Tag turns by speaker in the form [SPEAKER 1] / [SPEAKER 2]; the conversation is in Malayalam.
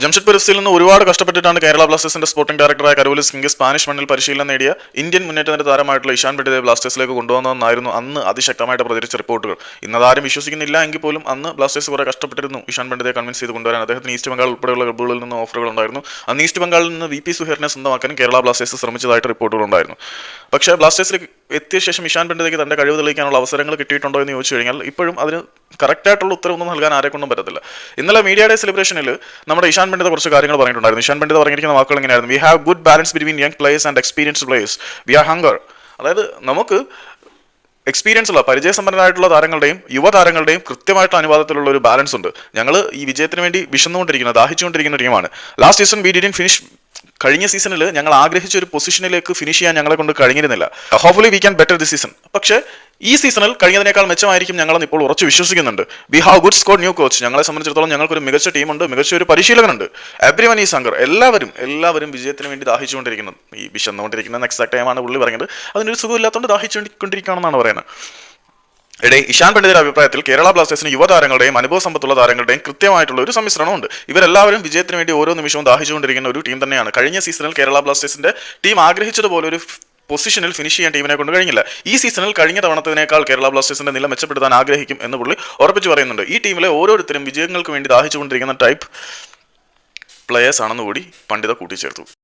[SPEAKER 1] ജംഷഡ്പൂർ എഫ് സിയിൽ നിന്ന് ഒരുപാട് കഷ്ടപ്പെട്ടിട്ടാണ് കേരള ബ്ലാസ്റ്റേഴ്സിന്റെ സ്പോർട്ടിംഗ് ഡയറക്ടറായ കരോലിസ് കിംഗ് സ്പാനിഷ് മണ്ണിൽ പരിശീലനം നേടിയ ഇന്ത്യൻ മുന്നേറ്റത്തിന്റെ താരമായിട്ടുള്ള ഇഷാൻ പണ്ഡിതെ ബ്ലാസ്റ്റേഴ്സിലേക്ക് കൊണ്ടുവന്നതെന്നായിരുന്നു അന്ന് അതിശക്തമായിട്ട് പ്രചരിച്ച റിപ്പോർട്ടുകൾ. ഇന്നതാരും വിശ്വസിക്കുന്നില്ല എങ്കിൽ പോലും അന്ന് ബ്ലാസ്റ്റേഴ്സ് കുറെ കഷ്ടപ്പെട്ടിരുന്നു ഇഷാൻ പണ്ഡിതെ കൺവിൻസ് ചെയ്ത് കൊണ്ടുവരാൻ. അദ്ദേഹത്തിന് ഈസ്റ്റ് ബംഗാൾ ഉൾപ്പെടെയുള്ള ക്ലബ്ബുകളിൽ നിന്ന് ഓഫറുകൾ ഉണ്ടായിരുന്നു. അന്ന് ഈസ്റ്റ് ബംഗാളിൽ നിന്ന് വി പി സുഹേറിനെ സ്വന്തമാക്കാൻ കേരള ബ്ലാസ്റ്റേഴ്സ് ശ്രമിച്ചതായിട്ട് റിപ്പോർട്ടുകളുണ്ടായിരുന്നു. പക്ഷേ ബ്ലാസ്റ്റേഴ്സിലേക്ക് എത്തിയ ശേഷം ഇഷാൻ പണ്ഡിതയ്ക്ക് തന്റെ കഴിവ് തെളിയിക്കാനുള്ള അവസരങ്ങൾ കിട്ടിയിട്ടുണ്ടോ എന്ന് ചോദിച്ചു കഴിഞ്ഞാൽ ഇപ്പോഴും അതിന് കറക്റ്റായിട്ടുള്ള ഉത്തരവൊന്നും നൽകാൻ ആരെക്കൊണ്ടും പറ്റത്തില്ല. ഇന്നലെ മീഡിയ ഡേ സെലിബ്രേഷനിൽ നമ്മുടെ ഇഷാൻ പണ്ഡിത കുറച്ച് കാര്യങ്ങൾ പറഞ്ഞിട്ടുണ്ടായിരുന്നു. ഇഷാൻ പണ്ഡിത പറഞ്ഞിരിക്കുന്ന വാക്കുകൾ എങ്ങനെയായിരുന്നു? We have good balance between young players and experienced players. We are hunger. അതായത് നമുക്ക് എക്സ്പീരിയൻസ് ഉള്ള പരിചയസമ്പന്നരായിട്ടുള്ള താരങ്ങളുടെയും യുവതാരങ്ങളുടെയും കൃത്യമായിട്ടുള്ള അനുപാതത്തിലുള്ള ഒരു ബാലൻസ് ഉണ്ട്. ഞങ്ങൾ ഈ വിജയത്തിന് വേണ്ടി വിശന്നുകൊണ്ടിരിക്കുന്ന ദാഹിച്ചുകൊണ്ടിരിക്കുന്ന ടീമാണ്. Last season V didn't finish. കഴിഞ്ഞ സീസണിൽ ഞങ്ങൾ ആഗ്രഹിച്ച ഒരു പൊസിഷനിലേക്ക് ഫിനിഷ് ചെയ്യാൻ ഞങ്ങളെ കൊണ്ട് കഴിഞ്ഞിരുന്നില്ല. Hopefully we can better this season. പക്ഷേ ഈ സീസണിൽ കഴിഞ്ഞതിനേക്കാൾ മെച്ചമായിരിക്കും ഞങ്ങളെന്ന് ഇപ്പോൾ ഉറച്ചു വിശ്വസിക്കുന്നുണ്ട്. V have good squad new coach. ഞങ്ങളെ സംബന്ധിച്ചിടത്തോളം ഞങ്ങൾക്കൊരു മികച്ച ടീമുണ്ട്, മികച്ച ഒരു പരിശീലകനുണ്ട്. Everyone is hunger. എല്ലാവരും വിജയത്തിന് വേണ്ടി ദാഹിച്ചുകൊണ്ടിരിക്കുന്നു. ഈ വിശന്നുകൊണ്ടിരിക്കുന്ന എക്സാക്ട് ടൈമാണ് പുള്ളി പറയുന്നത്. അതിനൊരു സുഖമില്ലാത്തതുകൊണ്ട് ദാഹിച്ചുകൊണ്ടിരിക്കുകയാണെന്നാണ് പറയുന്നത്. ഇഷാൻ പണ്ഡിതയുടെ അഭിപ്രായത്തിൽ കേരള ബ്ലാസ്റ്റേഴ്സിന് യുവതാരങ്ങളുടെയും അനുഭവ സമ്പത്തുള്ള താരങ്ങളുടെയും കൃത്യമായിട്ടുള്ള ഒരു സമ്മിശ്രണമുണ്ട്. ഇവരെല്ലാവരും വിജയത്തിന് വേണ്ടി ഓരോ നിമിഷവും ദാഹിച്ചുകൊണ്ടിരിക്കുന്ന ഒരു ടീം തന്നെയാണ്. കഴിഞ്ഞ സീസണിൽ കേരള ബ്ലാസ്റ്റേഴ്സിന്റെ ടീം ആഗ്രഹിച്ചതുപോലെ ഒരു പൊസിഷനിൽ ഫിനിഷ് ചെയ്യാൻ ടീമിനെ കൊണ്ട് കഴിഞ്ഞില്ല. ഈ സീസണിൽ കഴിഞ്ഞ തവണത്തിനേക്കാൾ കേരള ബ്ലാസ്റ്റേഴ്സിന്റെ നില മെച്ചപ്പെടുത്താൻ ആഗ്രഹിക്കും എന്ന് പുള്ളി ഉറപ്പിച്ചു പറയുന്നുണ്ട്. ഈ ടീമിലെ ഓരോരുത്തരും വിജയങ്ങൾക്ക് വേണ്ടി ദാഹിച്ചുകൊണ്ടിരിക്കുന്ന ടൈപ്പ് പ്ലേയേഴ്സ് ആണെന്ന് കൂടി പണ്ഡിത കൂട്ടിച്ചേർത്തു.